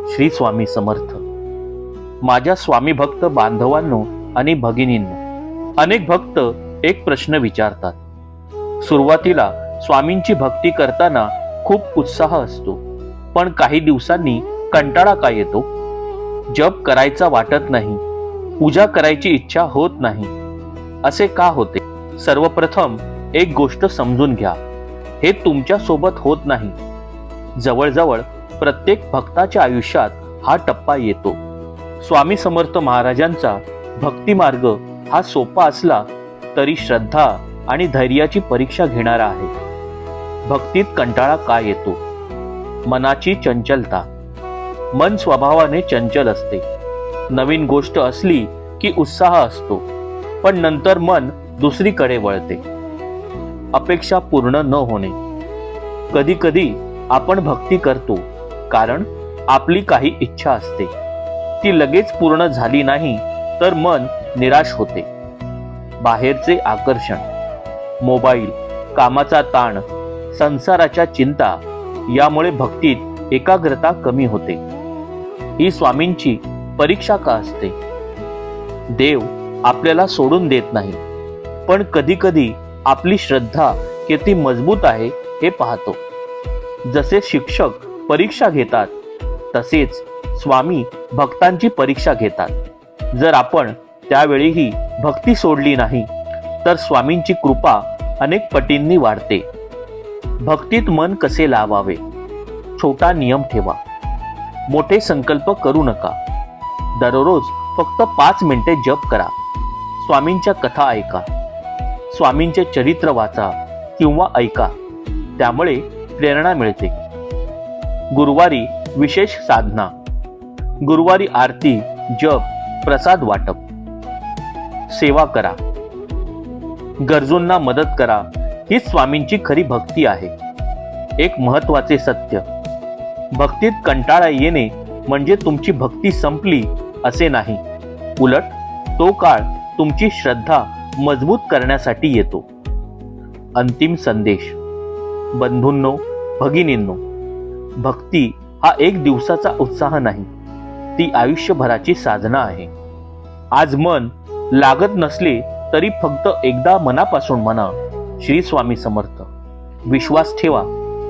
श्री स्वामी समर्थ. माझ्या स्वामी भक्त बांधवांनो आणि भगिनींनो, अनेक भक्त एक प्रश्न विचारतात. सुरुवातीला स्वामींची भक्ती करताना खूप उत्साह असतो, पण काही दिवसांनी कंटाळा का येतो? जप करायचा वाटत नाही, पूजा करायची इच्छा होत नाही, असे का होते? सर्वप्रथम एक गोष्ट समजून घ्या, हे तुमच्या सोबत होत नाही. जवळजवळ प्रत्येक भक्ताच्या आयुष्यात हा टप्पा येतो. स्वामी समर्थ महाराजांचा भक्ती मार्ग हा सोपा असला तरी श्रद्धा आणि धैर्याची परीक्षा घेणारा आहे. भक्तीत कंटाळा का येतो? मनाची चंचलता. मन स्वभावाने चंचल असते. नवीन गोष्ट असली की उत्साह असतो, पण नंतर मन दुसरीकडे वळते. अपेक्षा पूर्ण न होणे. कधी कधी आपण भक्ती करतो कारण आपली काही इच्छा असते, ती लगेच पूर्ण झाली नाही तर मन निराश होते. बाहेरचे आकर्षण, मोबाईल, कामाचा ताण, संसाराच्या चिंता यामुळे भक्तीत एकाग्रता कमी होते. ही स्वामींची परीक्षा का असते? देव आपल्याला सोडून देत नाही, पण कधी कधी आपली श्रद्धा किती मजबूत आहे हे पाहतो. जसे शिक्षक परीक्षा घेतात तसेच स्वामी भक्तांची परीक्षा घेतात. जर आपण त्यावेळीही भक्ती सोडली नाही तर स्वामींची कृपा अनेक पटींनी वाढते. भक्तीत मन कसे लावावे? छोटा नियम ठेवा. मोठे संकल्प करू नका. दररोज फक्त 5 मिनिटे जप करा. स्वामींच्या कथा ऐका. स्वामींचे चरित्र वाचा किंवा ऐका, त्यामुळे प्रेरणा मिळते. गुरुवारी विशेष साधना. गुरुवारी आरती, जप, प्रसाद वाटप. सेवा करा. गरजूंना मदत करा. हीच स्वामींची खरी भक्ती आहे. एक महत्त्वाचे सत्य, भक्तीत कंटाळा येणे म्हणजे तुमची भक्ती संपली असे नाही. उलट तो काळ तुमची श्रद्धा मजबूत करण्यासाठी येतो. अंतिम संदेश. बंधूंनो, भगिनींनो, भक्ती हा एक दिवसाचा उत्साह नाही, ती आयुष्यभराची साधना आहे. आज मन लागत नसले तरी फक्त एकदा मनापासून म्हणा, श्री स्वामी समर्थ. विश्वास ठेवा,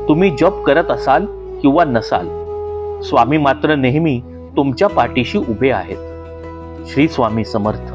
तुम्ही जप करत असाल किंवा नसाल, स्वामी मात्र नेहमी तुमच्या पाठीशी उभे आहेत. श्री स्वामी समर्थ.